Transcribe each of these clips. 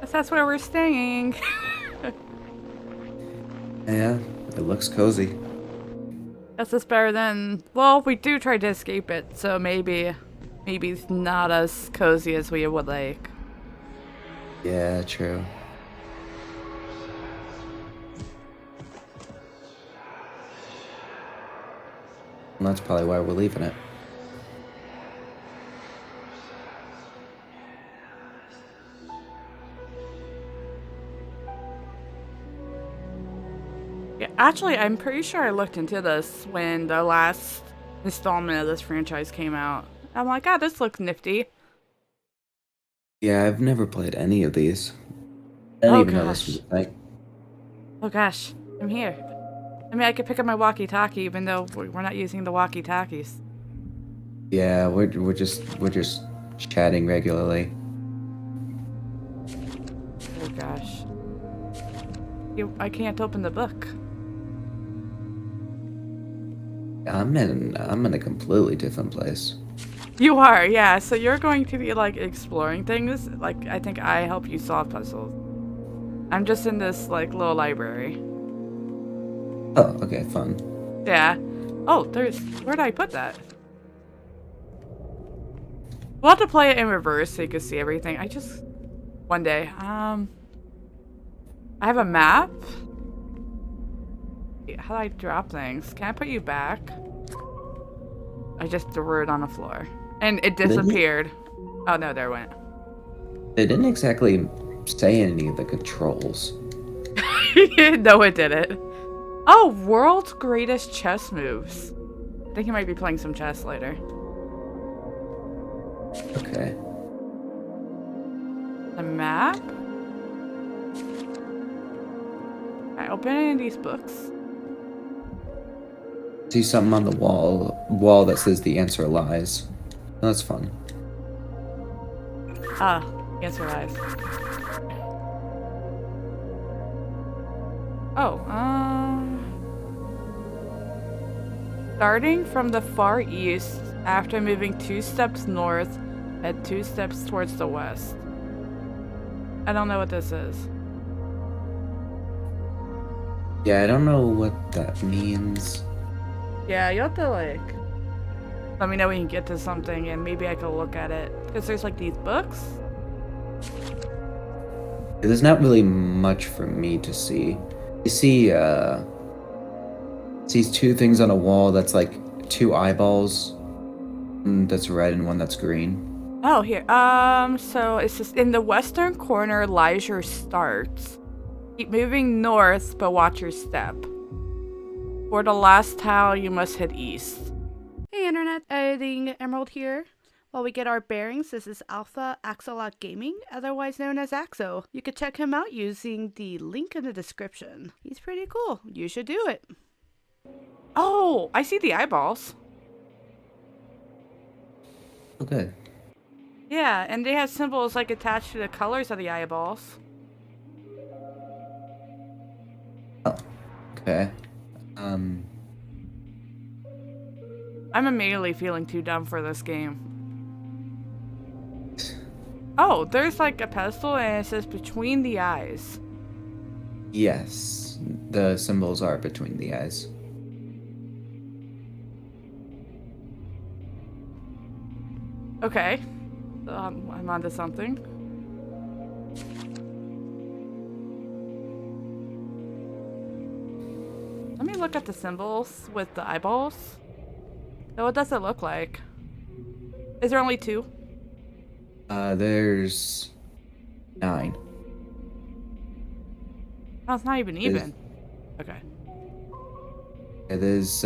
Guess that's where we're staying. Yeah, it looks cozy. Guess it's better than. Well, we do try to escape it, so maybe it's not as cozy as we would like. Yeah, true. And that's probably why we're leaving it. Yeah, actually, I'm pretty sure I looked into this when the last installment of this franchise came out. I'm like, ah, this looks nifty. Yeah, I've never played any of these. I didn't Oh even know this was a gosh. thing. Oh gosh. I'm here. I mean, I could pick up my walkie-talkie, even though we're not using the walkie-talkies. Yeah, we're just chatting regularly. Oh gosh. I can't open the book. I'm in a completely different place. You are, yeah. So you're going to be like exploring things. Like I think I help you solve puzzles. I'm just in this like little library. Oh, okay, fun. Yeah. Oh, where did I put that? We'll have to play it in reverse so you can see everything. One day. I have a map. How do I drop things? Can I put you back? I just threw it on the floor. And it disappeared. Oh no, there it went. They didn't exactly say any of the controls. No, it didn't. Oh, world's greatest chess moves. I think you might be playing some chess later. Okay. The map? Can I open any of these books? See something on the wall that says the answer lies. That's fun. Ah, answer lies. Oh, starting from the far east, after moving 2 steps north and 2 steps towards the west. I don't know what this is. Yeah, I don't know what that means. Yeah, you have to like let me know when you get to something and maybe I can look at it. Because there's like these books. There's not really much for me to see. You see, sees 2 things on a wall that's like 2 eyeballs. One that's red and one that's green. Oh, here. So it's just in the western corner, Leisure starts. Keep moving north, but watch your step. For the last tile, you must head east. Hey, Internet. Editing Emerald here. While we get our bearings, this is Alpha Axolot Gaming, otherwise known as Axo. You could check him out using the link in the description. He's pretty cool. You should do it. Oh, I see the eyeballs. Okay. Yeah, and they have symbols like attached to the colors of the eyeballs. Oh, okay. I'm immediately feeling too dumb for this game. Oh, there's like a pedestal and it says between the eyes. Yes, the symbols are between the eyes. Okay. I'm onto something. Let me look at the symbols with the eyeballs. So what does it look like? Is there only 2? There's 9. Oh, it's not even even. Okay. It is,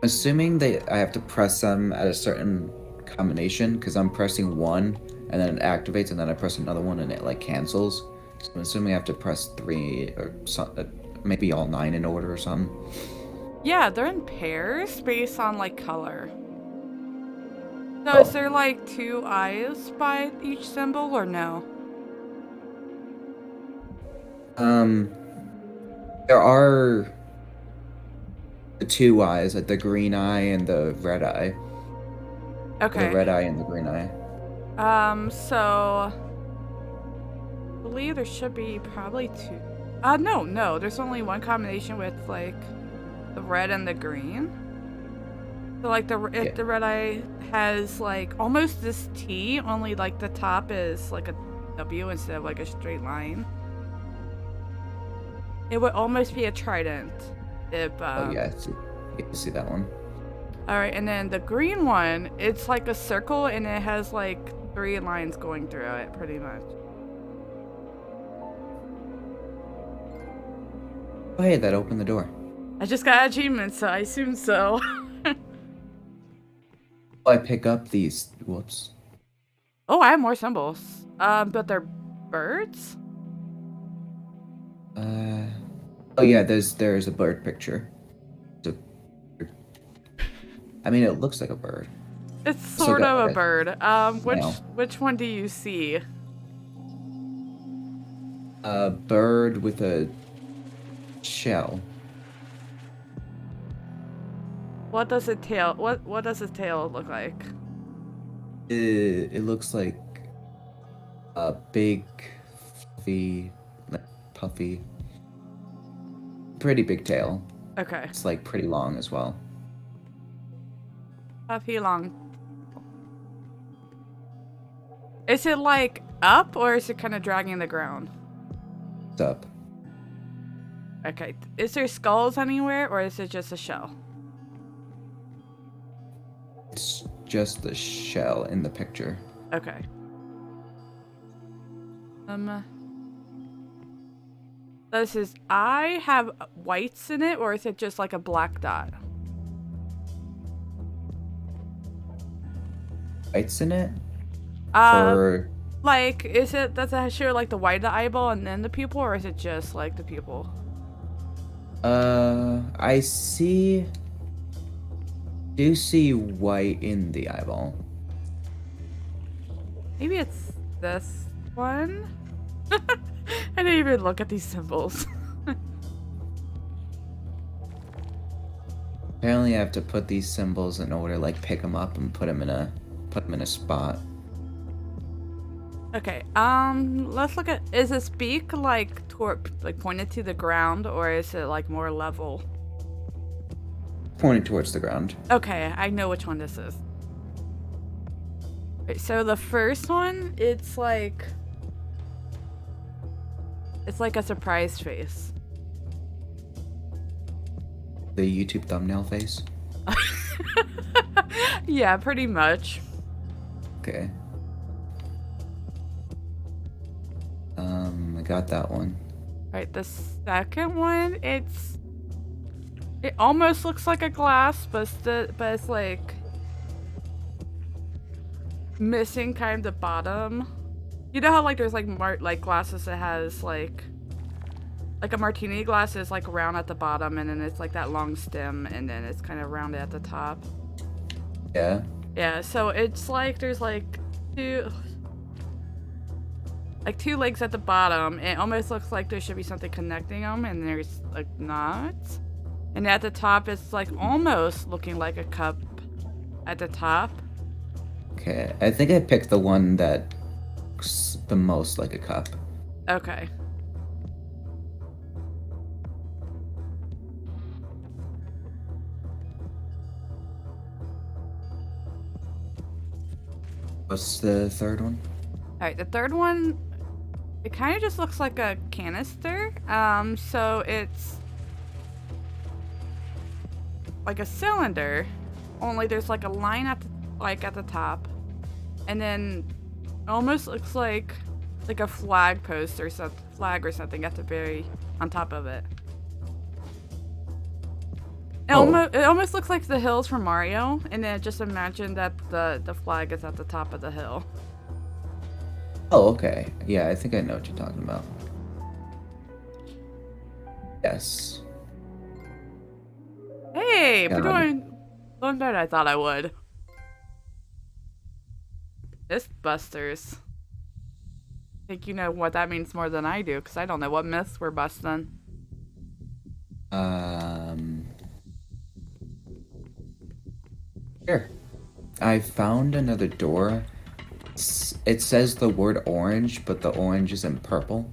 assuming I have to press them at a certain combination, because I'm pressing 1, and then it activates, and then I press another one, and it, like, cancels. So I'm assuming I have to press 3, or maybe all 9 in order or something. Yeah, they're in pairs based on like color. So is there like 2 eyes by each symbol or no? There are the 2 eyes, like the green eye and the red eye. Okay. The red eye and the green eye. So believe there should be probably two. No, there's only one combination with like the red and the green. So like if the red eye has like almost this T, only like the top is like a W instead of like a straight line. It would almost be a trident if. Oh yeah, you can see that one. All right, and then the green one, it's like a circle and it has like 3 lines going through it, pretty much. Oh hey, that opened the door. I just got achievements, so I assume so. Oh, I pick up these. Whoops. Oh, I have more symbols. But they're birds? Oh yeah, there's a bird picture. I mean, it looks like a bird. It's sort of a bird. Which one do you see? A bird with a shell. What does its tail? What does its tail look like? It looks like a big, puffy, pretty big tail. Okay. It's like pretty long as well. Puffy long. Is it like up or is it kind of dragging the ground? It's up. Okay. Is there skulls anywhere or is it just a shell? It's just the shell in the picture. Okay. Does his eye have whites in it or is it just like a black dot? Whites in it? Like, does it show like the white of the eyeball and then the pupil, or is it just like the pupil? I do see white in the eyeball. Maybe it's this one? I didn't even look at these symbols. Apparently I have to put these symbols in order, like pick them up and put them in a spot. Okay, let's look at, is his beak like pointed to the ground or is it like more level? Pointed towards the ground. Okay, I know which one this is. Okay, so the first one, it's like a surprise face. The YouTube thumbnail face? Yeah, pretty much. Okay. I got that one. Right, the second one, it almost looks like a glass, but it's like missing kind of the bottom. You know how like there's like glasses that has like a martini glass is like round at the bottom and then it's like that long stem and then it's kind of rounded at the top. Yeah. Yeah, so it's like there's like two legs at the bottom. It almost looks like there should be something connecting them and there's like not. And at the top it's like almost looking like a cup at the top. Okay, I think I picked the one that looks the most like a cup. Okay. What's the third one? Alright, the third one, it kind of just looks like a canister. So it's like a cylinder, only there's like a line at the top, and then it almost looks like a flag post or something at the very on top of it. It almost looks like the hills from Mario, and then just imagine that the flag is at the top of the hill. Oh, okay. Yeah, I think I know what you're talking about. Yes. Hey, we're doing better than I thought I would. Mythbusters. I think you know what that means more than I do, because I don't know what myths we're busting. Here. I found another door It says the word orange, but the orange is in purple,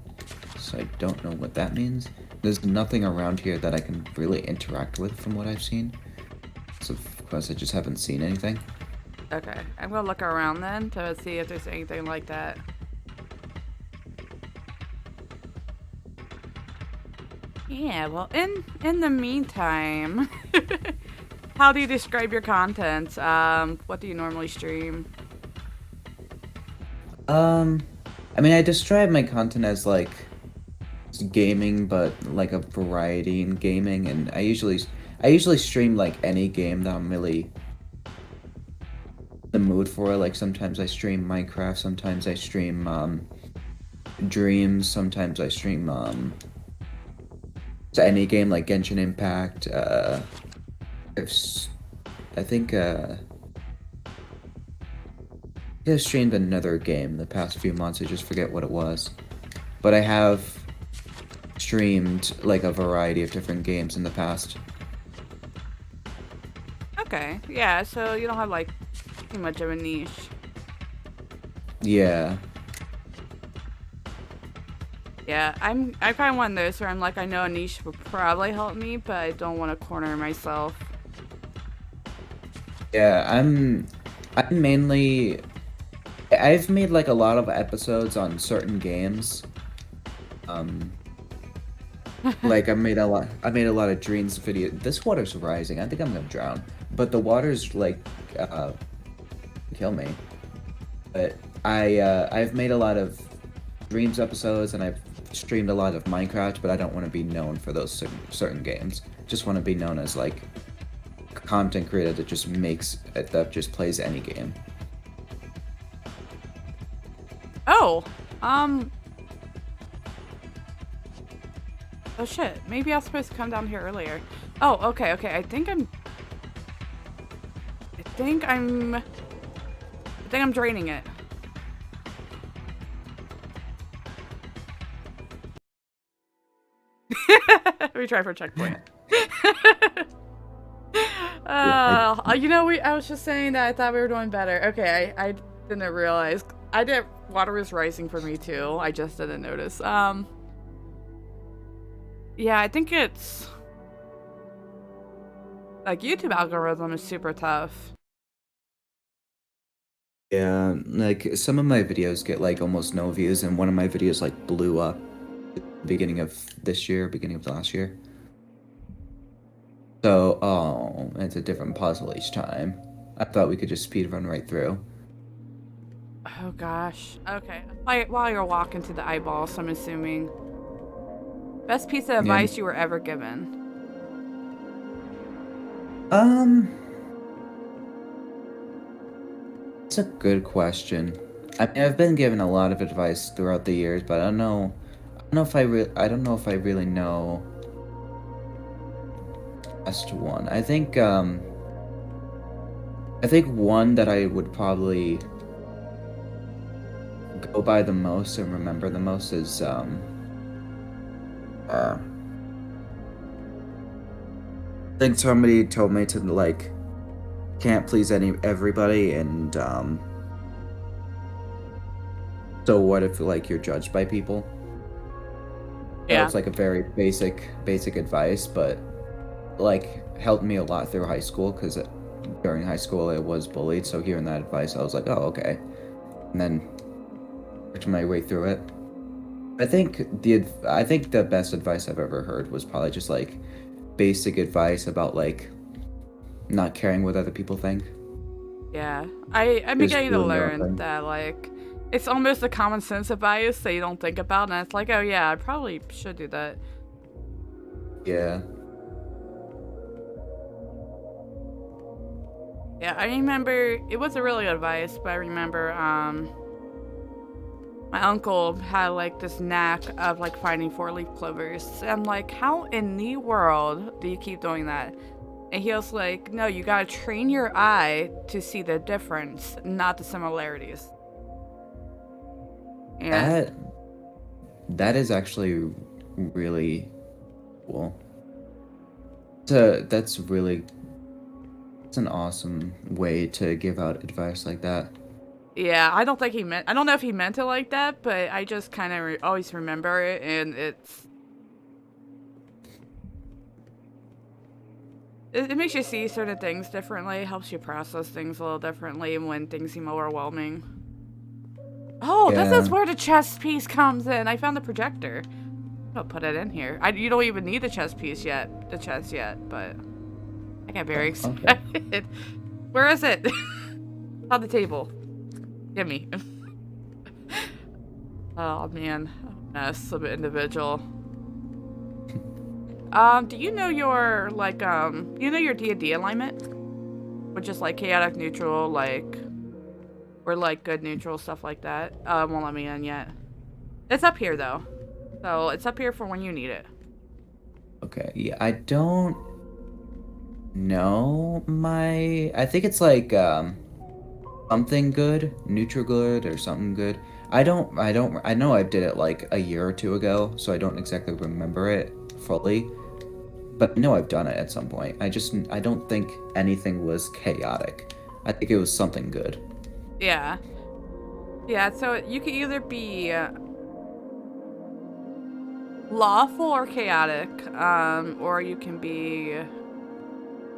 so I don't know what that means. There's nothing around here that I can really interact with from what I've seen. So of course I just haven't seen anything. Okay, I'm gonna look around then to see if there's anything like that. Yeah, well, in the meantime, how do you describe your content? What do you normally stream? I mean, I describe my content as like gaming, but like a variety in gaming, and I usually stream like any game that I'm really in the mood for. Like sometimes I stream Minecraft, sometimes I stream Dreams, sometimes I stream any game like Genshin Impact. I've s- I think I streamed another game the past few months. I just forget what it was, but I have streamed like a variety of different games in the past. Okay, yeah, so you don't have like too much of a niche. Yeah. Yeah, I kind of one of those where I'm like, I know a niche would probably help me, but I don't want to corner myself. Yeah, I'm mainly I've made like a lot of episodes on certain games. Um like I made a lot of dreams video. This water's rising. I think I'm gonna drown. But the water's like uh kill me. But I've made a lot of dreams episodes and I've streamed a lot of Minecraft, but I don't want to be known for those certain games. Just want to be known as like content creator that just plays any game. Oh, oh shit, maybe I was supposed to come down here earlier. Oh, okay, okay, I think I'm draining it. Let me try for a checkpoint. You know, I was just saying that I thought we were doing better. Okay, I didn't realize. Water was rising for me too. I just didn't notice. Yeah, I think it's like YouTube algorithm is super tough. Yeah, like some of my videos get like almost no views, and one of my videos like blew up at the beginning of this year, beginning of last year. So, oh, it's a different puzzle each time. I thought we could just speed run right through. Oh gosh. Okay. While you're walking to the eyeballs, I'm assuming. Best piece of Yeah. advice you were ever given. Um, it's a good question. I mean, I've been given a lot of advice throughout the years, but I don't know. I don't know if I really know best one. I think one that I would probably go by the most and remember the most is uh I think somebody told me to like can't please everybody, and so what if like you're judged by people? So Yeah. it's like a very basic advice, but like helped me a lot through high school because during high school I was bullied. So hearing that advice, I was like, oh okay, and then worked my way through it. I think the best advice I've ever heard was probably just like basic advice about like not caring what other people think. Yeah. I'm Just beginning to doing your own learn thing. that like it's almost a common sense advice that you don't think about, and it's like, oh yeah, I probably should do that. Yeah. Yeah, I remember it wasn't really advice, but I remember my uncle had like this knack of like finding four-leaf clovers. And I'm like, how in the world do you keep doing that? And he was like, no, you gotta train your eye to see the difference, not the similarities. And That that is actually really cool. That's really it's an awesome way to give out advice like that. Yeah, I don't think he meant. I don't know if he meant it like that, but I just kind of always remember it, and it makes you see certain things differently. It helps you process things a little differently when things seem overwhelming. Oh, this is Yeah. where the chess piece comes in. I found the projector. I'll put it in here. You don't even need the chess piece yet, but I got very Oh, okay. excited. Where is it? On the table. Gimme. Oh man, mess of an individual. Do you know your your D&D alignment? Which is like chaotic neutral, or like good neutral, stuff like that. Won't let me in yet. It's up here though. So it's up here for when you need it. Okay. Yeah, I don't know my. I think it's like something good, neutral good, or something good. I know I did it like a year or two ago, so I don't exactly remember it fully. But I know I've done it at some point. I don't think anything was chaotic. I think it was something good. Yeah. Yeah, so you can either be lawful or chaotic, or you can be.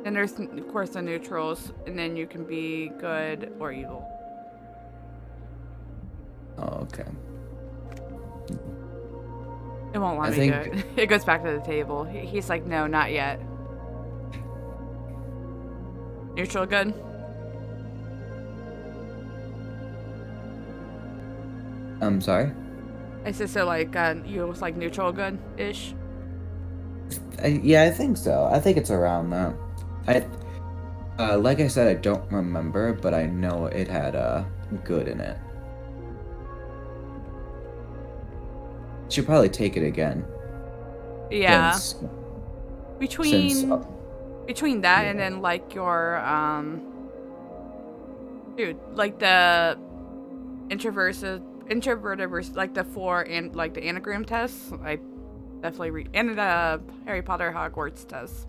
And there's of course the neutrals, and then you can be good or evil. Oh, okay. It won't let I me think do it. It goes back to the table. He's like, no, not yet. Neutral good? I'm sorry. I said so like you was like neutral good-ish. Yeah, I think so. I think it's around that. Like I said, I don't remember, but I know it had good in it. Should probably take it again. Yeah. Since Between since between that yeah. and then like your dude, like the introverted versus like the four and like the anagram tests, I definitely and the Harry Potter Hogwarts test.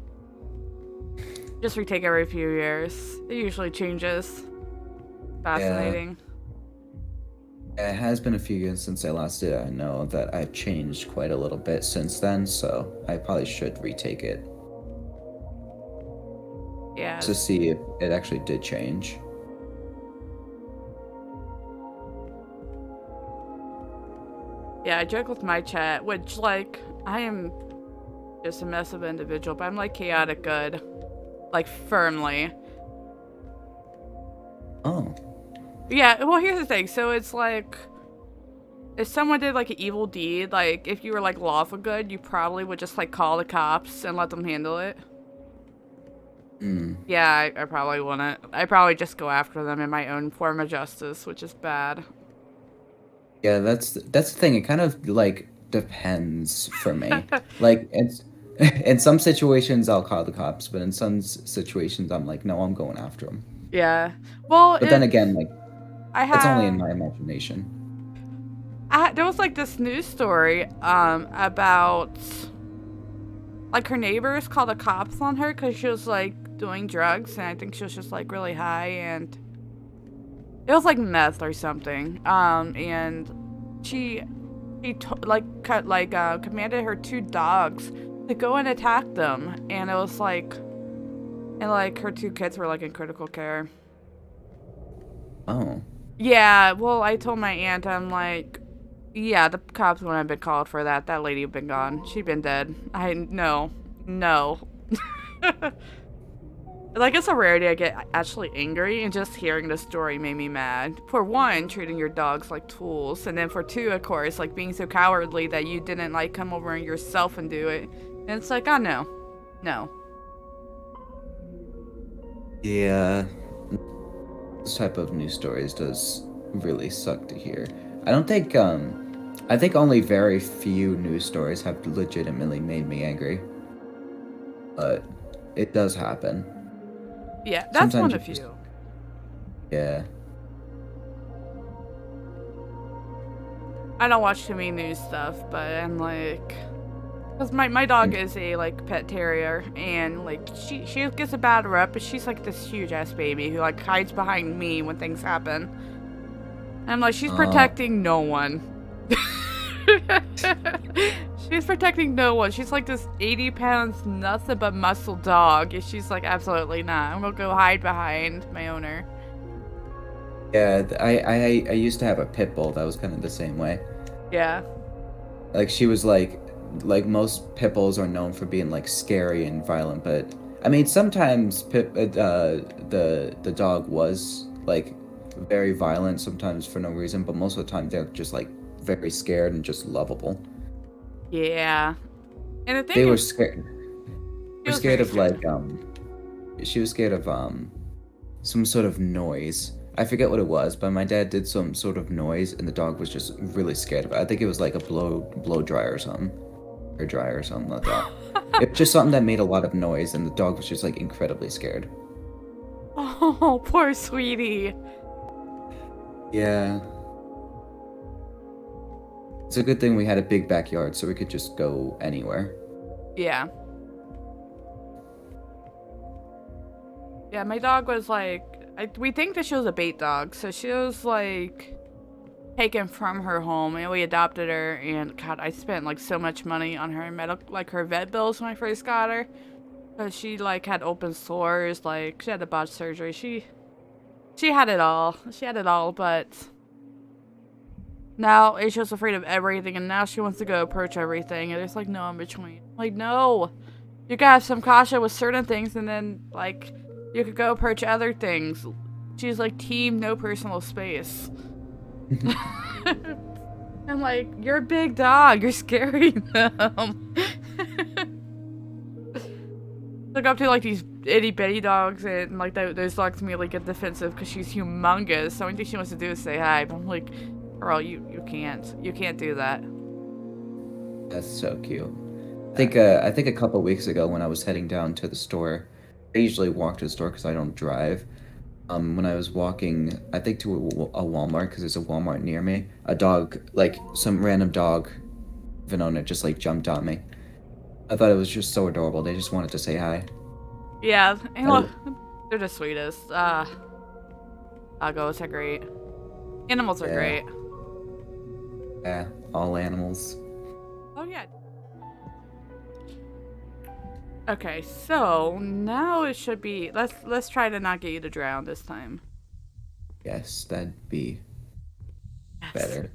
Just retake every few years. It usually changes. Fascinating. It has been a few years since I last did it. I know that I've changed quite a little bit since then, so I probably should retake it Yeah. to see if it actually did change. Yeah, I joke with my chat, which like I am just a mess of an individual, but I'm like chaotic good. Like firmly. Oh. Yeah, well here's the thing. So it's like if someone did like an evil deed, like if you were like lawful good, you probably would just like call the cops and let them handle it. Hmm. Yeah, I probably wouldn't. I probably just go after them in my own form of justice, which is bad. Yeah, that's the thing. It kind of like depends for me. Like it's in some situations I'll call the cops, but in some situations I'm like, no, I'm going after them. Yeah. Well, But then again, like I that's only in had my imagination. there was like this news story about like her neighbors called the cops on her because she was like doing drugs, and I think she was just like really high, and it was like meth or something. And she commanded her two dogs to go and attack them, and it was like, and like her two kids were like in critical care. Oh. Yeah, well, I told my aunt, I'm like, yeah, the cops wouldn't have been called for that. That lady had been gone. She'd been dead. No. Like, it's a rarity I get actually angry, and just hearing the story made me mad. For one, treating your dogs like tools, and then for two, of course, like being so cowardly that you didn't like come over yourself and do it. And it's like, oh no. Yeah. This type of news stories does really suck to hear. I don't think I think only very few news stories have legitimately made me angry. But it does happen. Yeah, that's Sometimes one you of just you. yeah. I don't watch too many news stuff, but I'm like, because my dog is a like pet terrier, and like she gets a bad rep, but she's like this huge ass baby who like hides behind me when things happen. I'm like, she's Oh, protecting no one. She's protecting no one. She's like this 80 pounds nothing but muscle dog. And she's like, absolutely not. I'm gonna go hide behind my owner. yeah. I used to have a pit bull that was kind of the same way. Yeah. Like she was like most pit bulls are known for being like scary and violent, but I mean sometimes the dog was like very violent sometimes for no reason, but most of the time they're just like very scared and just lovable. Yeah. And the They thing were is, scared. she Were was scared very of scared. she was scared of some sort of noise. I forget what it was, but my dad did some sort of noise and the dog was just really scared of it. I think it was like a blow dryer or something. Or dryer or something like that. It was just something that made a lot of noise and the dog was just like incredibly scared. Oh, poor sweetie. Yeah. It's a good thing we had a big backyard so we could just go anywhere. Yeah. Yeah, my dog was like, we think that she was a bait dog, so she was like taken from her home, and we adopted her. And God, I spent like so much money on her medical, like her vet bills when I first got her, because she like had open sores, like she had a botched surgery. She had it all. She had it all, but now she's just afraid of everything, and now she wants to go approach everything, and there's like no in between. Like no, you gotta have some caution with certain things, and then like you could go approach other things. She's like team no personal space. I'm like, you're a big dog. You're scaring them. Look up to like these itty bitty dogs, and like those dogs immediately get defensive because she's humongous. So anything she wants to do is say hi. But I'm like, girl, you can't do that. That's so cute. I think a couple weeks ago when I was heading down to the store, I usually walk to the store because I don't drive. When I was walking, I think to a Walmart because there's a Walmart near me, a dog, like some random dog, Venona, just like jumped on me. I thought it was just so adorable. They just wanted to say hi. Yeah, and I, look, they're the sweetest. Doggos are great. Animals are yeah, great. yeah, all animals. Oh yeah. Okay, so now it should be. Let's try to not get you to drown this time. Yes, that'd be Yes. better.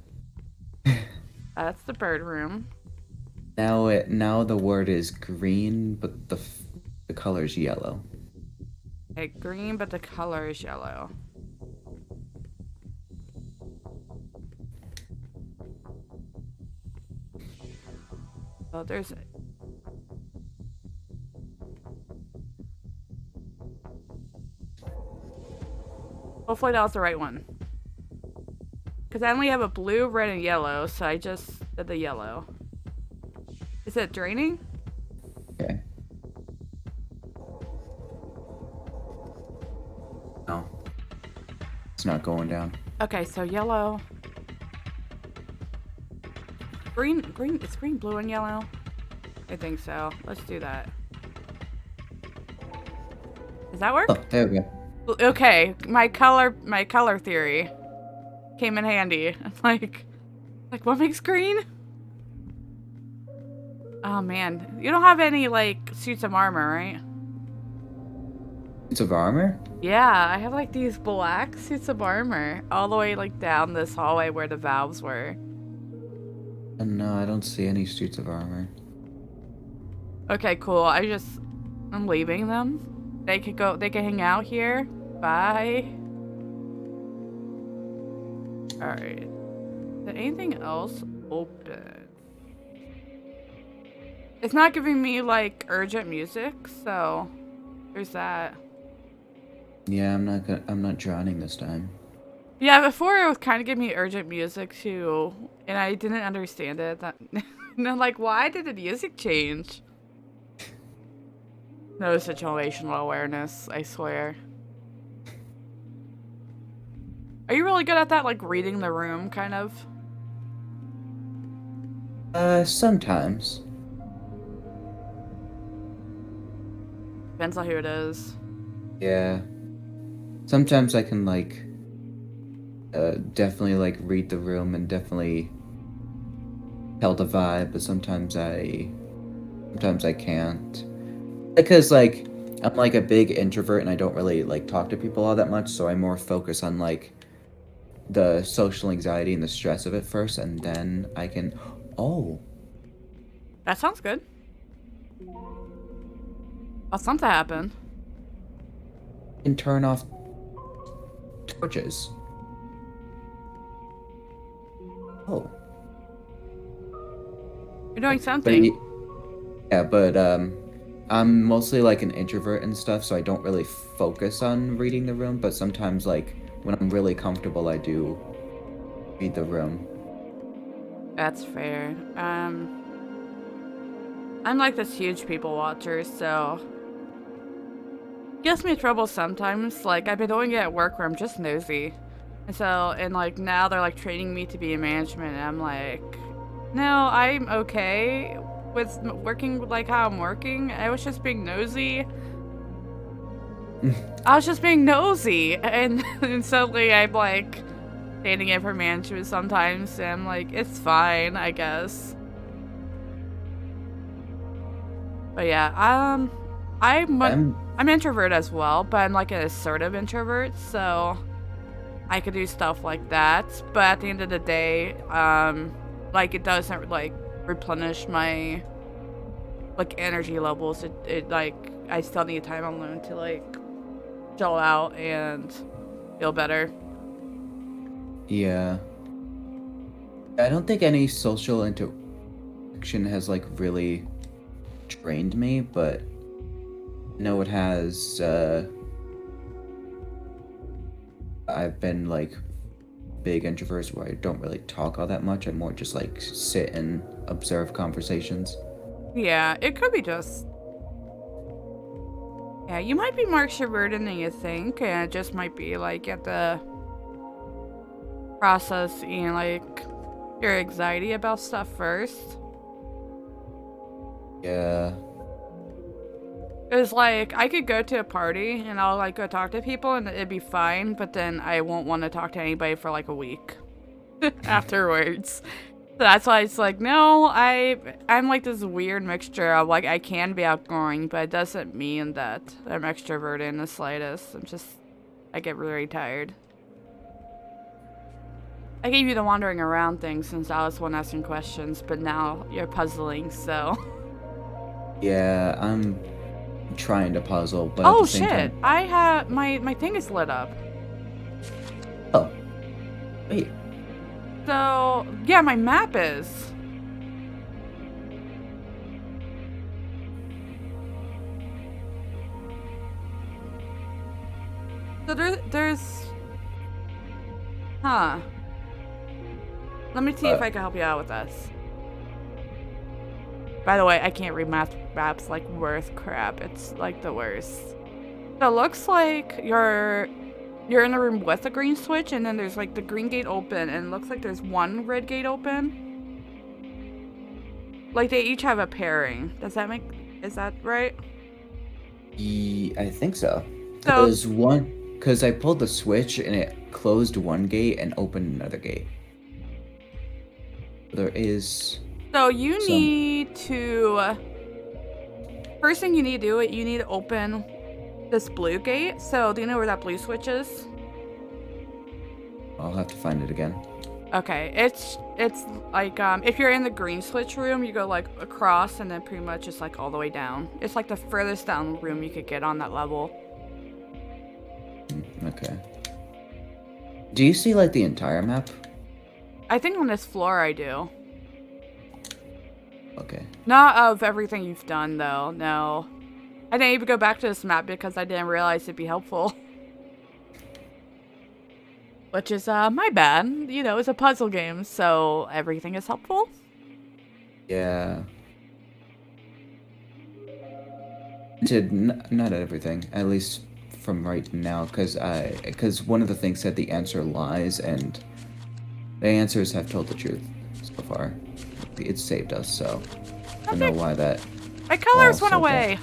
That's the bird room. Now the word is green, but the color is yellow. Okay, green, but the color is yellow. Oh, there's. Hopefully that was the right one. Because I only have a blue, red, and yellow, so I just did the yellow. Is it draining? Okay. No, it's not going down. Okay, so yellow. Green, it's green, blue, and yellow? I think so. Let's do that. Does that work? Oh, there we go. Okay, my color theory came in handy. like what makes green? Oh man, you don't have any like suits of armor, right? Suits of armor? Yeah, I have like these black suits of armor all the way like down this hallway where the valves were. No, I don't see any suits of armor. Okay, cool. I'm leaving them. They could go. They can hang out here. Bye. All right. Is there anything else open? It's not giving me like urgent music, so there's that. Yeah, I'm not drowning this time. Yeah, before it was kind of giving me urgent music too, and I didn't understand it. And I'm like, why did the music change? No situational awareness, I swear. Are you really good at that, like reading the room, kind of? Sometimes. Depends on who it is. Yeah. Sometimes I can Definitely like read the room and definitely tell the vibe, but sometimes I can't because like I'm like a big introvert and I don't really like talk to people all that much, so I more focus on like the social anxiety and the stress of it first, and then I can. Oh, That sounds good. Oh, something happened. can turn off torches. Oh, You're doing but something. yeah, but I'm mostly like an introvert and stuff, so I don't really focus on reading the room. But sometimes, like when I'm really comfortable, I do read the room. That's fair. I'm like this huge people watcher, so gives me trouble sometimes. Like I've been doing it at work where I'm just nosy. And like now they're like training me to be in management and I'm like, no, I'm okay with working like how I'm working. I was just being nosy. I was just being nosy and suddenly I'm like standing in for management sometimes and I'm like, it's fine, I guess. But yeah, I'm I'm introvert as well, but I'm like an assertive introvert, so I could do stuff like that. But at the end of the day, like it doesn't like replenish my like energy levels. It like I still need time alone to like chill out and feel better. yeah. I don't think any social interaction has like really trained me, but I know it has. I've been like big introverts where I don't really talk all that much. I more just like sit and observe conversations. Yeah, it could be just. Yeah, you might be more extroverted than you think, and it just might be like at the process and like your anxiety about stuff first. Yeah. It's like I could go to a party and I'll like go talk to people and it'd be fine, but then I won't want to talk to anybody for like a week afterwards. So that's why it's like, no, I'm like this weird mixture of like I can be outgoing, but it doesn't mean that I'm extroverted in the slightest. I get really tired. I gave you the wandering around thing since I was the one asking questions, but now you're puzzling, so. Yeah, I'm trying to puzzle, but at Oh the same shit! time. I have my thing is lit up. Oh, wait. So yeah, my map is. So there's. Huh. Let me see if I can help you out with this. By the way, I can't read maps like worth crap. It's like the worst. So it looks like you're in a room with a green switch, and then there's like the green gate open, and it looks like there's one red gate open. Like they each have a pairing. Is that right? I think so. So Because I pulled the switch and it closed one gate and opened another gate. There is So you some. need to. First thing you need to do, you need to open this blue gate. So do you know where that blue switch is? I'll have to find it again. Okay, it's like if you're in the green switch room, you go like across and then pretty much it's like all the way down. It's like the furthest down room you could get on that level. Okay. Do you see like the entire map? I think on this floor I do. Okay. Not of everything you've done though, no. I didn't even go back to this map because I didn't realize it'd be helpful. Which is my bad. You know, it's a puzzle game, so everything is helpful. Yeah. Not everything, at least from right now, because one of the things said the answer lies, and the answers have told the truth so far. It's saved us, so I don't know why that. My colors all went said away.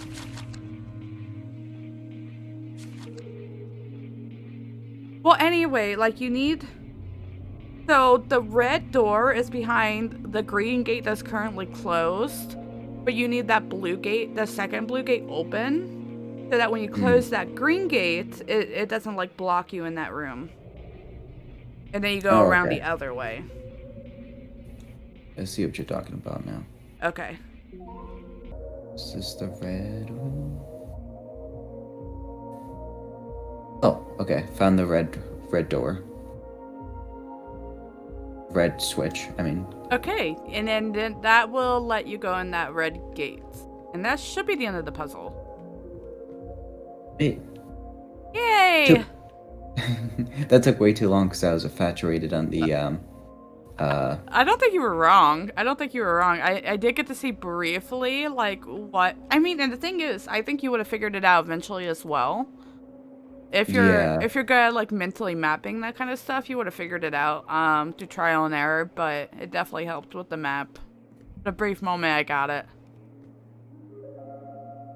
Well, anyway, like you need So the red door is behind the green gate that's currently closed, but you need that blue gate, the second blue gate open, so that when you close that green gate, it doesn't like block you in that room. And then you go around the other way. I see what you're talking about now. Okay. Is this the red one? Oh, okay. Found the red door. Red switch, I mean. Okay, and then that will let you go in that red gate. And that should be the end of the puzzle. Hey. Yay! That took way too long because I was infatuated on the I don't think you were wrong. I did get to see briefly, like, what... I mean, and the thing is, I think you would have figured it out eventually as well. If you're good at, like, mentally mapping that kind of stuff, you would have figured it out through trial and error, but it definitely helped with the map. For a brief moment, I got it.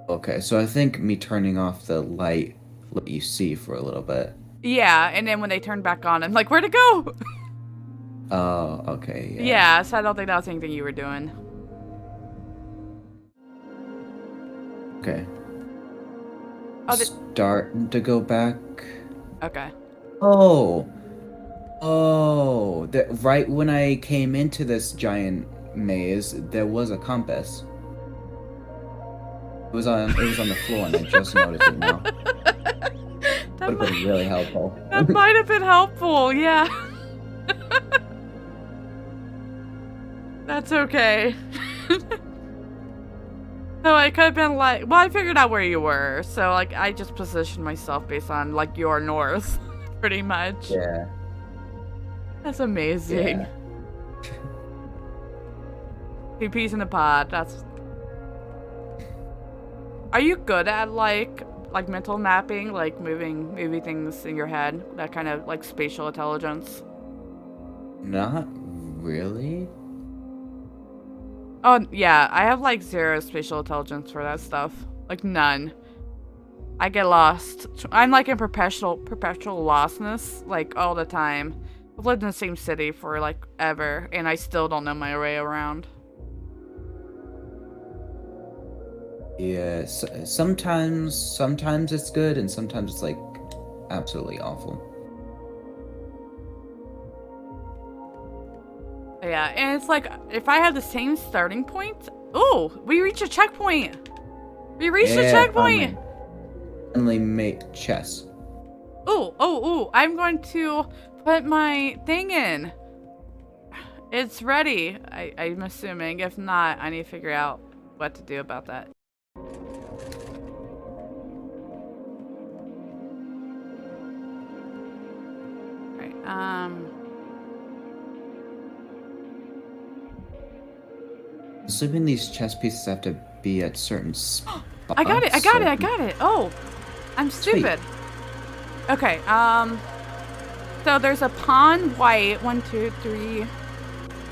Okay, so I think me turning off the light let you see for a little bit. Yeah, and then when they turned back on, I'm like, where'd it go? Oh, okay, Yeah, so I don't think that was anything you were doing. Okay. Oh, starting to go back. Okay. Oh, right when I came into this giant maze, there was a compass. It was on the floor, and I just noticed it now. That would have been really helpful. That might have been helpful, yeah. That's okay. So I could have been like, well, I figured out where you were, so like I just positioned myself based on like your north, pretty much. Yeah. That's amazing. Yeah. Two peas in a pod. That's. Are you good at like mental mapping, like moving things in your head, that kind of like spatial intelligence? Not really. Oh, yeah, I have like 0 spatial intelligence for that stuff. Like none. I get lost. I'm like in perpetual lostness, like all the time. I've lived in the same city for like ever, and I still don't know my way around. Yeah, sometimes it's good, and sometimes it's like absolutely awful. Yeah, and it's like, if I have the same starting point... Oh, we reached a checkpoint! We reached a checkpoint! Finally made chess. Oh, I'm going to put my thing in. It's ready, I'm assuming. If not, I need to figure out what to do about that. Alright, Assuming these chess pieces have to be at certain spots. I got it. Oh, I'm stupid. Sweet. Okay, so there's a pawn white, 1, 2, 3,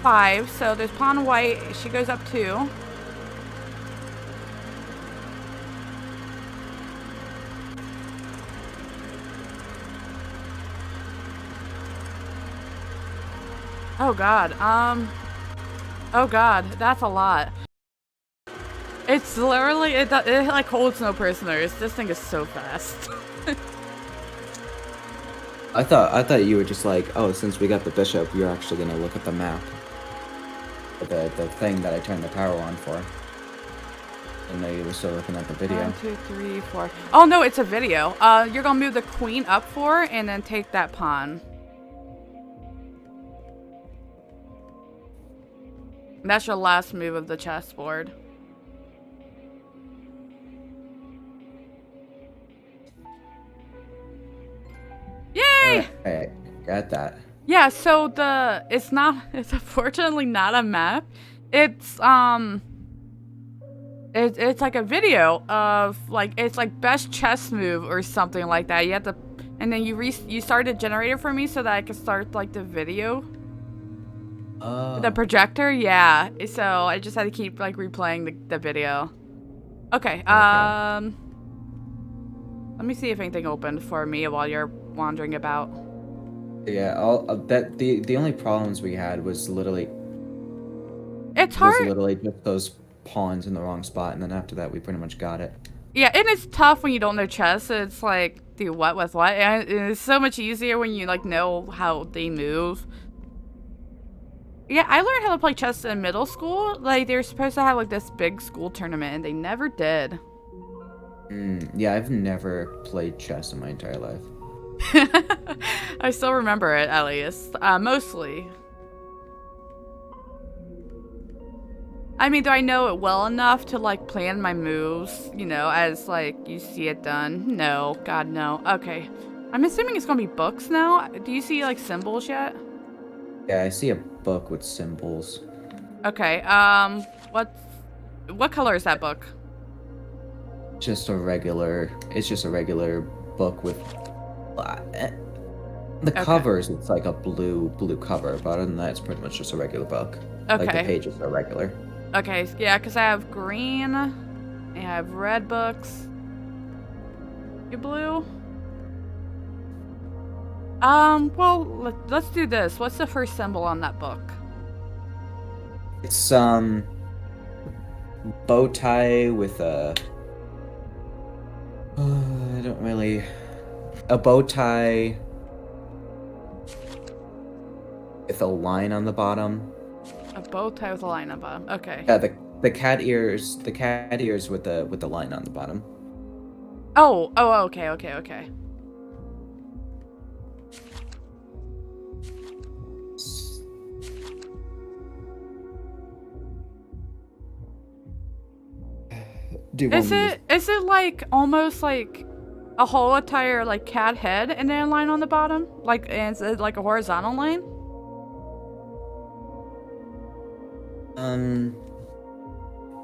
5. So there's pawn white, she goes up 2. Oh god, oh god, that's a lot. It's literally, it like holds no prisoners. This thing is so fast. I thought you were just like, oh, since we got the bishop, you're actually gonna look at the map. The thing that I turned the power on for. I know you were still looking at the video. 1, 2, 3, 4. Oh no, it's a video. You're gonna move the queen up 4 and then take that pawn. That's your last move of the chessboard. Yay! Alright, got that. Yeah, so it's unfortunately not a map. It's it's like a video of like, it's like best chess move or something like that. You have to, and then you started a generator for me so that I could start like the video. The projector, yeah. So I just had to keep like replaying the video. Okay, let me see if anything opened for me while you're wandering about. Yeah, all that the only problems we had It's was hard. literally just those pawns in the wrong spot, and then after that we pretty much got it. Yeah, and it's tough when you don't know chess. It's like, do what with what? And it's so much easier when you like know how they move. Yeah, I learned how to play chess in middle school. Like they were supposed to have like this big school tournament, and they never did. Yeah, I've never played chess in my entire life. I still remember it at least, mostly. I mean, do I know it well enough to like plan my moves, you know, as like you see it done? No, God, no. Okay. I'm assuming it's gonna be books now. Do you see like symbols yet? Yeah, I see a book with symbols. Okay, what color is that book? It's just a regular book with the Okay. covers. It's like a blue cover, but other than that, it's pretty much just a regular book. Like the Okay. pages are regular. Okay, yeah, because I have green, and I have red books. You blue? Well, let's do this. What's the first symbol on that book? It's bow tie with a I don't really a bow tie with a line on the bottom. A bow tie with a line on bottom. Okay. Yeah, the cat ears with the line on the bottom. Oh, okay, okay, okay. Do you want me to- Is it like almost like a whole entire like cat head and then a line on the bottom? Like, and is it like a horizontal line?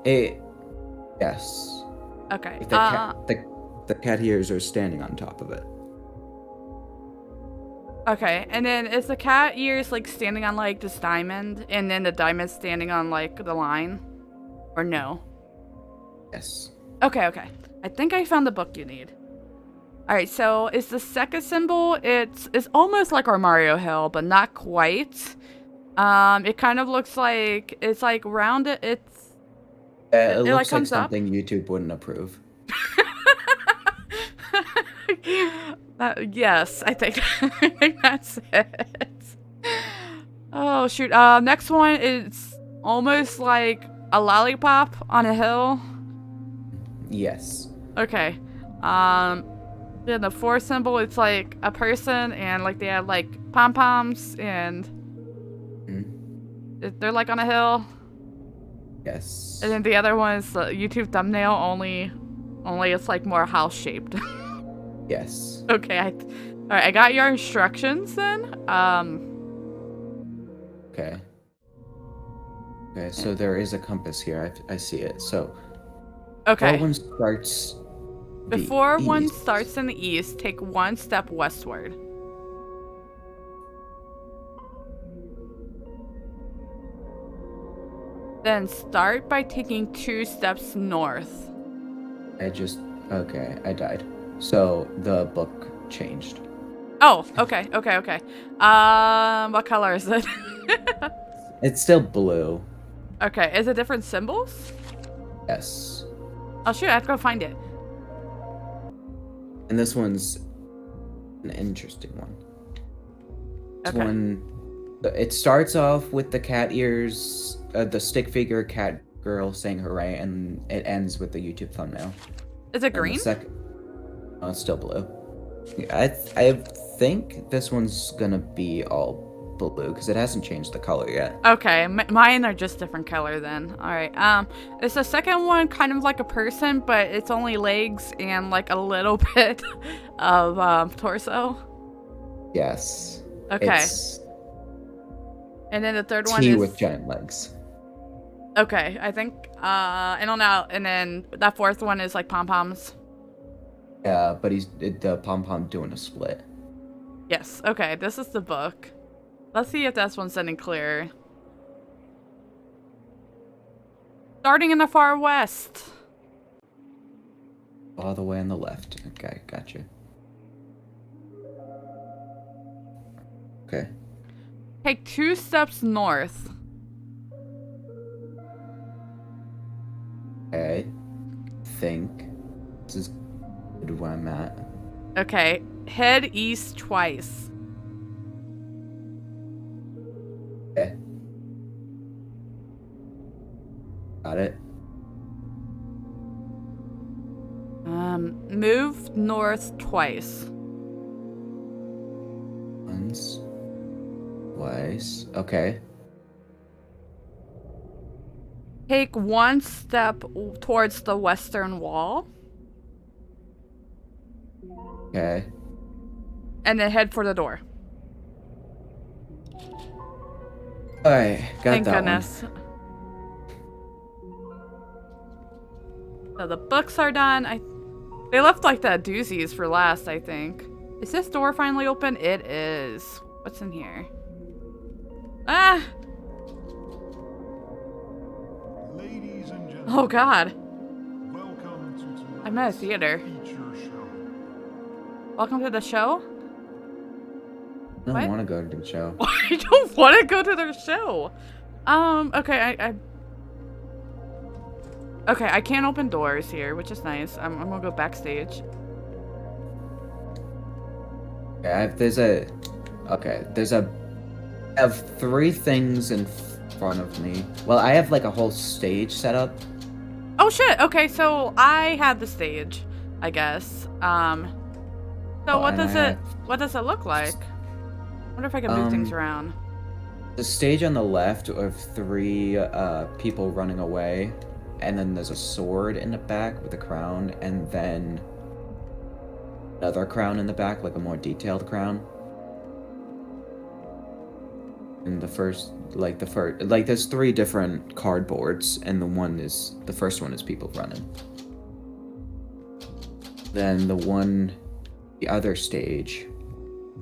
It yes. Okay. Like the cat ears are standing on top of it. Okay, and then is the cat ears like standing on like this diamond, and then the diamond standing on like the line, or no? Yes. Okay, okay. I think I found the book you need. All right, so is the second symbol? It's almost like our Mario Hill, but not quite. It kind of looks like it's like rounded. It It like looks like comes up. something YouTube wouldn't approve. Yes, I think I think that's it. Oh shoot. Next one is almost like a lollipop on a hill. Yes. Okay. Then the fourth symbol, it's like a person and like they have like pom poms and they're like on a hill. Yes. And then the other one is the YouTube thumbnail only it's like more house shaped. Yes. Okay, all right, I got your instructions then. Okay. Okay, so there is a compass here. I see it. So Okay. before one Before one starts starts in the east, take one step westward. Then start by taking 2 steps north. Okay, I died. So the book changed. Oh, okay, okay, okay. What color is it? It's still blue. Okay, is it different symbols? Yes. Oh shoot, I have to go find it. And this one's an interesting one. This Okay. one, it starts off with the cat ears, the stick figure cat girl saying hooray, and it ends with the YouTube thumbnail. Is it And the green? Oh, it's still blue. I think this one's gonna be all blue because it hasn't changed the color yet. Okay, mine are just different color then. All right. Is the second one kind of like a person, but it's only legs and like a little bit of torso? Yes. Okay. It's And then the third one T is with giant legs. okay. I think I don't know. And then that fourth one is like pom poms. Yeah, but the pom pom doing a split. Yes. Okay. This is the book. Let's see if this one's any clearer. Starting in the far west. All the way on the left. Okay, gotcha. Okay. Take 2 steps north. Okay. Think. This is good where I'm at. Okay. Head east twice. Okay. Got it. Move north twice. Once. Twice. Okay. Take 1 step towards the western wall. Okay. And then head for the door. Alright, got Thank that goodness. So the books are done. They left like the doozies for last, I think. Is this door finally open? It is. What's in here? Ah! Ladies and gentlemen, Oh god. welcome to tonight's I'm at a theater. feature show. Welcome to the show? one. I What? don't want to go to the show. I don't want to go to their show. Okay, Okay, I can't open doors here, which is nice. I'm gonna go backstage. Okay, I have 3 things in front of me. Well, I have like a whole stage set up. Oh shit, okay, so I had the stage, I guess. So Oh, what and does I it look like? I wonder if I can move things around. The stage on the left of 3 people running away, and then there's a sword in the back with a crown, and then another crown in the back, like a more detailed crown. And there's 3 different cardboards, and the first one is people running. Then the other stage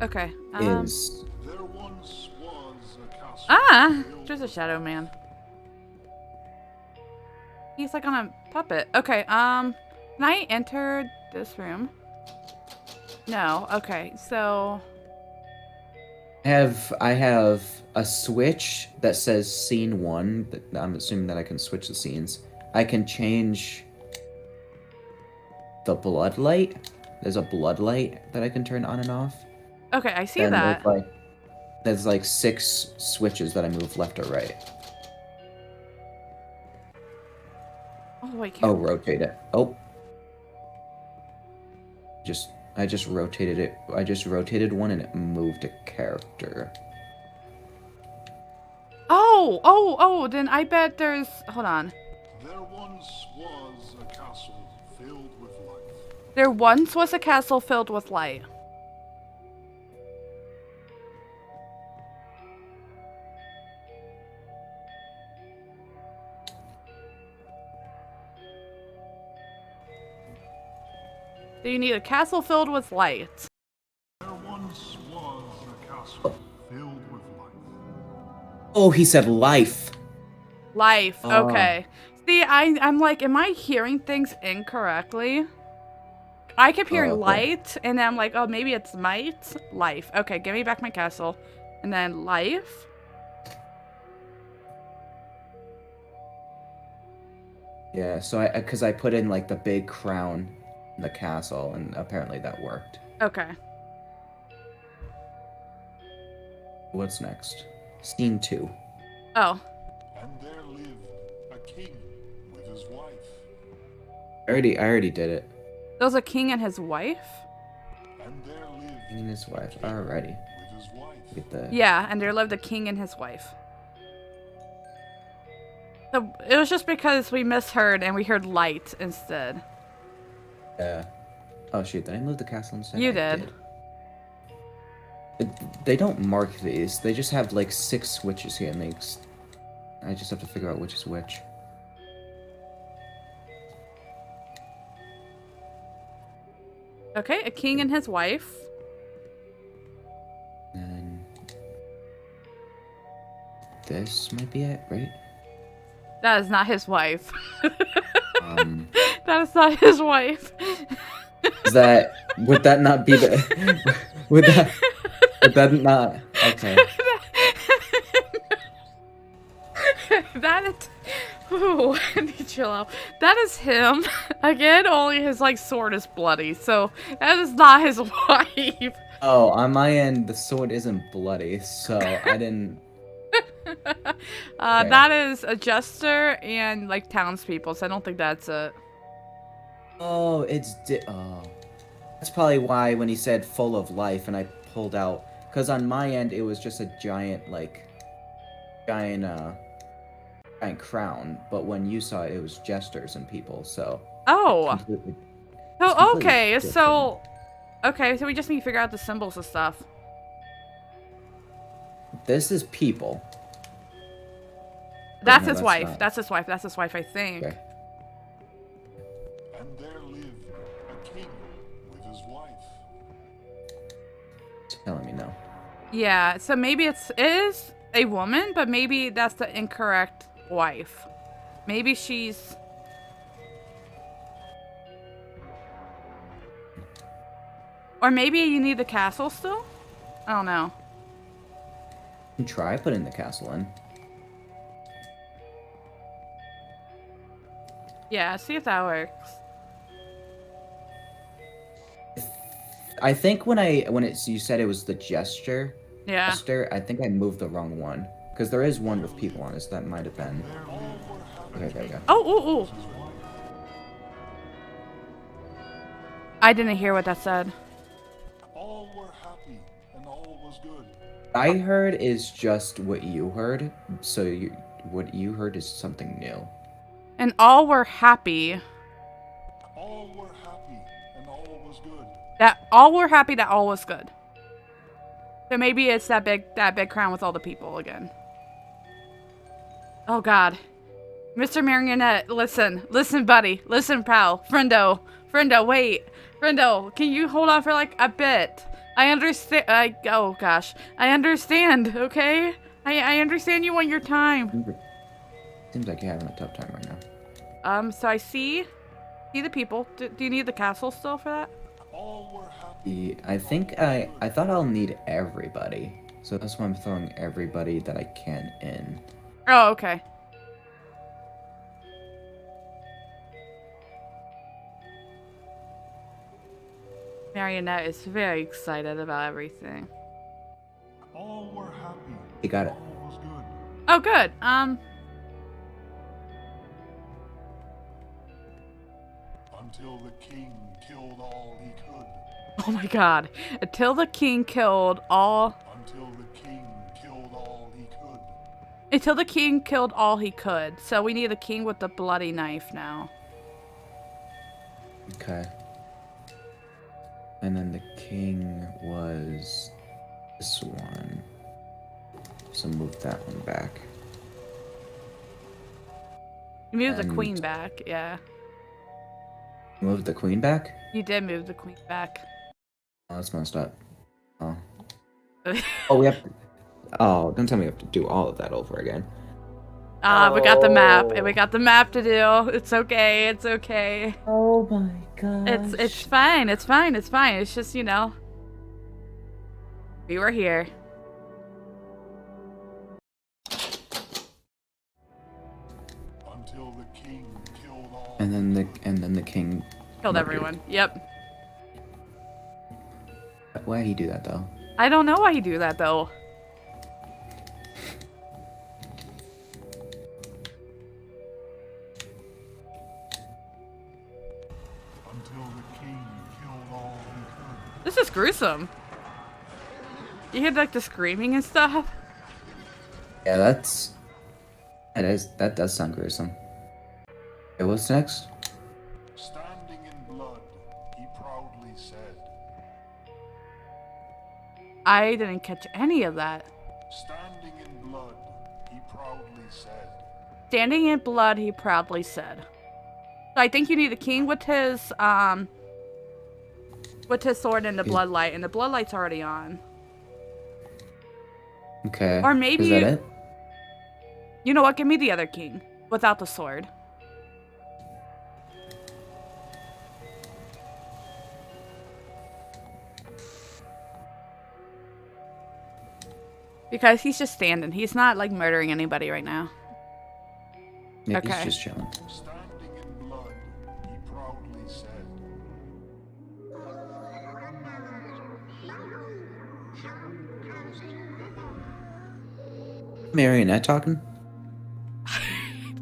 Okay. is There once was a castle. There's a shadow man. He's like on a puppet. Okay, can I enter this room? No, okay, so... I have a switch that says scene 1. I'm assuming that I can switch the scenes. I can change the blood light. There's a blood light that I can turn on and off. Okay, I see And that. there's like 6 switches that I move left or right. Oh, wait, Oh, rotate it. Oh. I just rotated it. I just rotated one and it moved a character. Oh, then I bet there's... Hold on. There once was a castle filled with light. There once was a castle filled with light. Do you need a castle filled with light? There once was a castle filled with light. Oh, he said life. Life, Oh. okay. See, I'm like, am I hearing things incorrectly? I kept hearing okay. light, and then I'm like, oh, maybe it's might? Life. Okay, give me back my castle. And then life. Yeah, so because I put in like the big crown in the castle, and apparently that worked. Okay. What's next? Scene 2. Oh. And there lived a king with his wife. I already did it. There was a king and his wife? And there lived King and his wife. Alrighty. with his wife. Get the. Yeah, and there lived a king and his wife. So it was just because we misheard and we heard light instead. Yeah. Oh shoot! Did I move the castle instead? You I did. They don't mark these. They just have like 6 switches here, and I just have to figure out which is which. Okay, a king and his wife. And this might be it, right? That is not his wife. Um, That is not his wife. would that not be the? would that not? Okay. Okay. That is. Ooh, I need to chill out. That is him. Again, only his like sword is bloody, so that is not his wife. Oh, on my end, the sword isn't bloody, so I didn't. Okay. That is a jester and like townspeople, so I don't think that's it. Oh, oh. That's probably why when he said full of life and I pulled out, because on my end it was just a giant, like, giant, giant crown, but when you saw it, it was jesters and people, so. Oh. Completely, it's So completely okay, different. so okay, so we just need to figure out the symbols and stuff. This is people. That's no, his that's wife. not. That's his wife. That's his wife, I think. Okay. And there lived a king with his wife. Telling me no. Yeah, so maybe it is a woman, but maybe that's the incorrect wife. Maybe she's. Or maybe you need the castle still? I don't know. You can try putting the castle in. Yeah, see if that works. I think when you said it was the Yeah. jester, I think I moved the wrong one. Because there is one with people on it, so that might have been. Okay, there we go. Oh, ooh, ooh. I didn't hear what that said. All were happy and all was good. I heard is just what you heard, so what you heard is something new. And all were happy. All were happy and all was good. That all were happy that all was good. So maybe it's that big crown with all the people again. Oh god. Mr. Marionette, listen, buddy, listen, pal, friendo, wait, friendo, can you hold on for like a bit? I understand. Oh gosh, I understand. Okay, I understand you want your time. Seems like you're having a tough time right now. So I see the people. Do you need the castle still for that? All were happy. I think I thought I'll need everybody, so that's why I'm throwing everybody that I can in. Oh, okay. Marionette is very excited about everything. All were happy. You got it. All was good. Oh, good. Until the king killed all he could. Oh my god. Until the king killed all... Until the king killed all he could. Until the king killed all he could. So we need the king with the bloody knife now. Okay. And then the king was this one. So move that one back. You moved the And- queen back, yeah. Move the queen back? You did move the queen back. Oh, that's messed up. Oh. Oh, we have to... Oh, don't tell me we have to do all of that over again. We got the map, and Oh. we got the map to do. It's okay, it's okay. Oh my god. It's fine, it's fine, it's fine. It's just, you know. We were here. Until the king killed all. And then the king Killed murdered. everyone. Yep. Why'd he do that though? I don't know why he do that though. Until the king killed all he could. This is gruesome. You hear like the screaming and stuff? Yeah, that does sound gruesome. Okay, what's next? Standing in blood, he proudly said. I didn't catch any of that. Standing in blood, he proudly said. Standing in blood, he proudly said. So I think you need the king with his sword and the bloodlight, and the bloodlight's already on. Okay. Or maybe Is that it? You know what? Give me the other king without the sword. Because he's just standing. He's not like murdering anybody right now. Maybe Okay. he's just chilling. Standing in blood, he proudly said, Marionette talking? I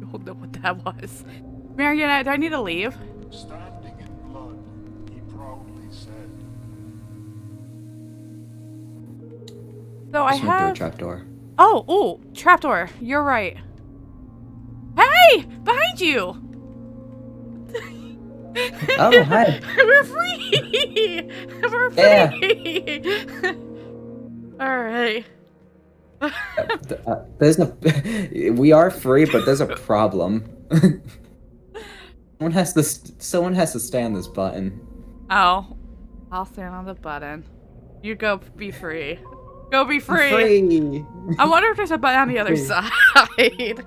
don't know what that was. Marionette, do I need to leave? Standing in blood, he proudly said, So I Just went through a have. trapdoor. Oh, trapdoor. You're right. Hey, behind you. Oh, hi. We're free. We're Yeah. free. All right. There's a. We are free, but there's a problem. Someone has to stay on this button. Oh, I'll stand on the button. You go be free. Go be I'm free. free. I wonder if there's a button on the other Free. side.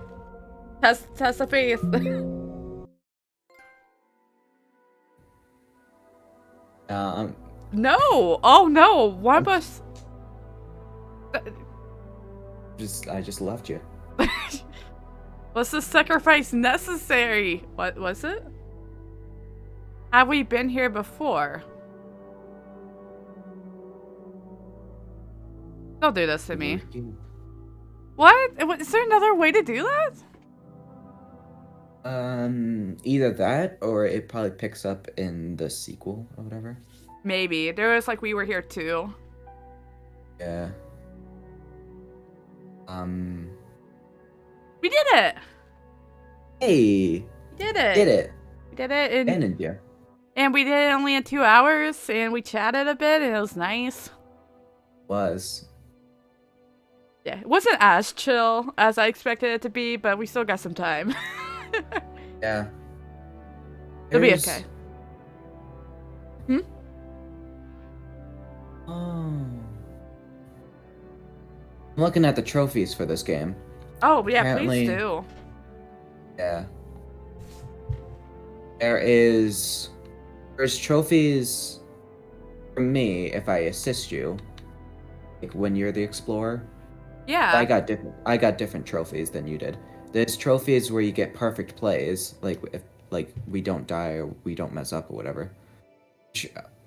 Test the faith. No. Oh no. One of us. I just left you. Was the sacrifice necessary? What was it? Have we been here before? Don't do this to me. What? Is there another way to do that? Either that or it probably picks up in the sequel or whatever. Maybe. There was like we were here too. Yeah. We did it! Hey, We did it! did it? We did it in, And India. and we did it only in 2 hours and we chatted a bit and it was nice. Was. Yeah, it wasn't as chill as I expected it to be, but we still got some time. Yeah. It'll be There's- okay. Oh. I'm looking at the trophies for this game. Oh, yeah, Apparently- please do. Yeah. There's trophies for me if I assist you. Like when you're the explorer. Yeah. I got different trophies than you did. There's trophies where you get perfect plays, like if we don't die or we don't mess up or whatever.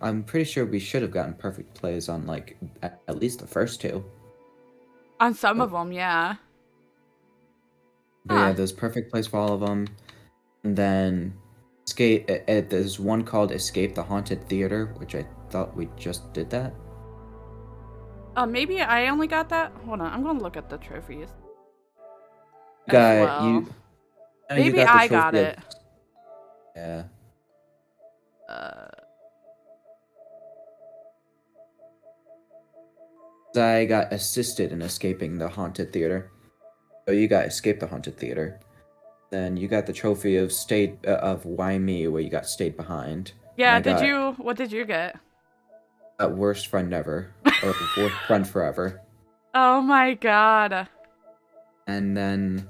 I'm pretty sure we should have gotten perfect plays on like at least the first two. On some of them, yeah. But Huh. yeah, there's perfect plays for all of them. And then there's one called Escape the Haunted Theater, which I thought we just did that. Maybe I only got that. Hold on, I'm gonna look at the trophies. as Got well. you. no, you Maybe got the I got trophy it. Yeah. I got assisted in escaping the haunted theater. So you got escaped the haunted theater. Then you got the trophy of why me, where you got stayed behind. Yeah, And I got what did you get? worst friend ever, or worst friend forever. Oh my god. And then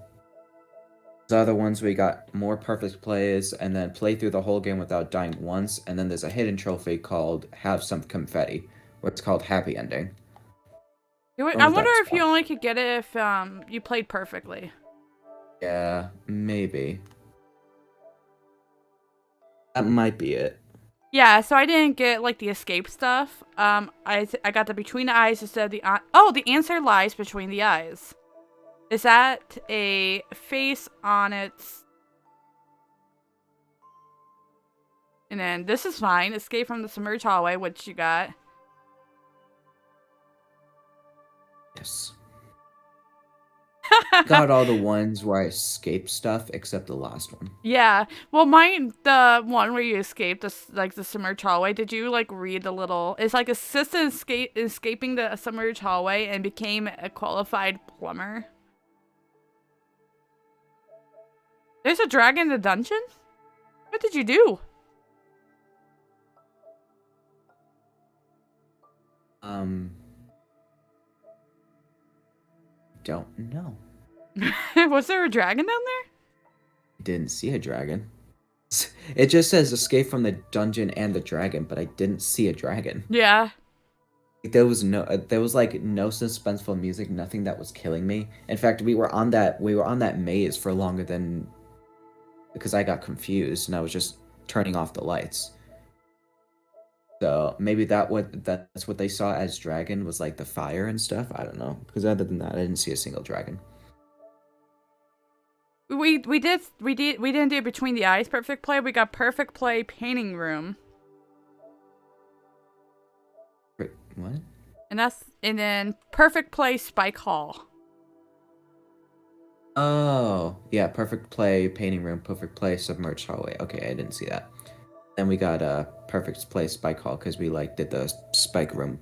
the other ones we got more perfect plays, and then play through the whole game without dying once. And then there's a hidden trophy called Have Some Confetti, where it's called Happy Ending. I was wonder that if you spot? only could get it if you played perfectly. Yeah, maybe. That might be it. Yeah, so I didn't get like the escape stuff. I got the between the eyes instead of the the answer lies between the eyes. Is that a face on its? And then this is fine. Escape from the submerged hallway, which you got. Yes. Got all the ones where I escaped stuff except the last one. Yeah. Well, mine, the one where you escaped, the submerged hallway. Did you like read the little? It's like assistant escaping the submerged hallway and became a qualified plumber. There's a dragon in the dungeon. What did you do? Don't know. Was there a dragon down there? Didn't see a dragon. It just says escape from the dungeon and the dragon, but I didn't see a dragon. Yeah. There was like no suspenseful music, nothing that was killing me. In fact, we were on that maze for longer than because I got confused and I was just turning off the lights. So maybe that's what they saw as dragon was like the fire and stuff. I don't know. Because other than that, I didn't see a single dragon. We didn't do between the eyes perfect play. We got perfect play painting room. Wait, what? And then perfect play spike hall. Oh, yeah, perfect play painting room, perfect play submerged hallway. Okay, I didn't see that. Then we got a perfect play spike hall because we like did the spike room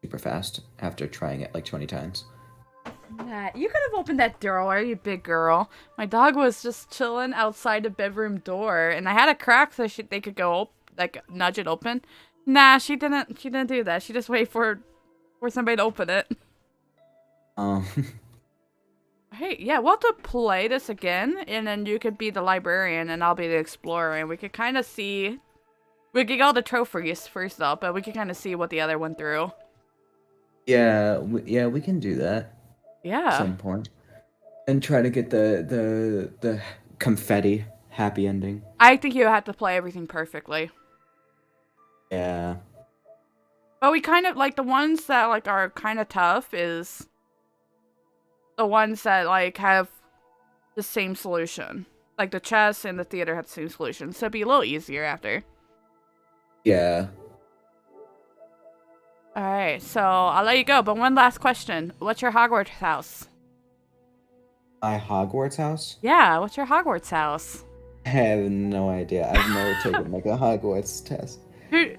super fast after trying it like 20 times. Matt, you could have opened that door, you big girl. My dog was just chilling outside the bedroom door, and I had a crack so they could go like nudge it open. Nah, she didn't. She didn't do that. She just waited for somebody to open it. Um, Hey, yeah, we'll have to play this again, and then you could be the librarian, and I'll be the explorer, and we could kind of see. We could get all the trophies first up, but we could kind of see what the other went through. yeah, we can do that at Yeah. some point, and try to get the confetti happy ending. I think you had to play everything perfectly. Yeah. But we kind of like the ones that like are kind of tough is the ones that like have the same solution. Like the chess and the theater have the same solution, so it'd be a little easier after. Yeah. Alright, so I'll let you go, but one last question. What's your Hogwarts house? My Hogwarts house? Yeah, what's your Hogwarts house? I have no idea. I've never taken like a Hogwarts test.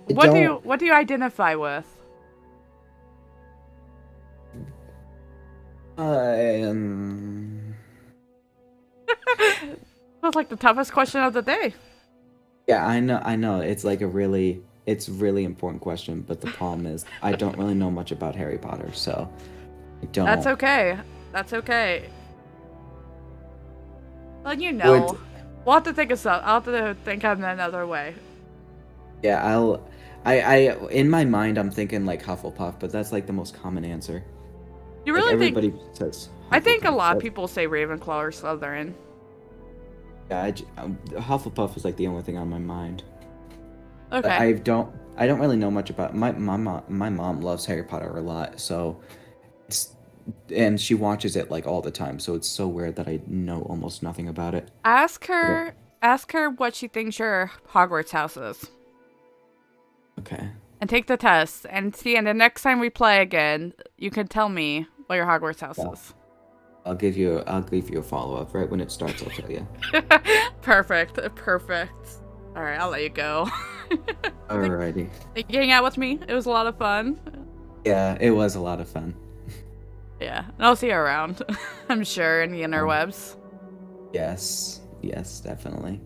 What do you identify with? That's like the toughest question of the day. Yeah, I know. It's really important question, but the problem is I don't really know much about Harry Potter, so I don't. That's okay. That's okay. Well, you know. We'll have to think of some. I'll have to think of another way. Yeah, I in my mind I'm thinking like Hufflepuff, but that's like the most common answer. You Like, really everybody think? says I think a Hufflepuff, lot of but- people say Ravenclaw or Slytherin. Yeah, Hufflepuff is like the only thing on my mind. Okay. I don't really know much about my mom loves Harry Potter a lot, so and she watches it like all the time, so it's so weird that I know almost nothing about it. Ask her what she thinks your Hogwarts house is. Okay. And take the test and see, and the next time we play again, you can tell me what your Hogwarts house Yeah. is. I'll give you a follow-up right when it starts, I'll tell you. Perfect. Alright, I'll let you go. Alrighty. Thank you hang out with me. It was a lot of fun. Yeah, it was a lot of fun. Yeah, and I'll see you around. I'm sure in the interwebs. Yes, definitely.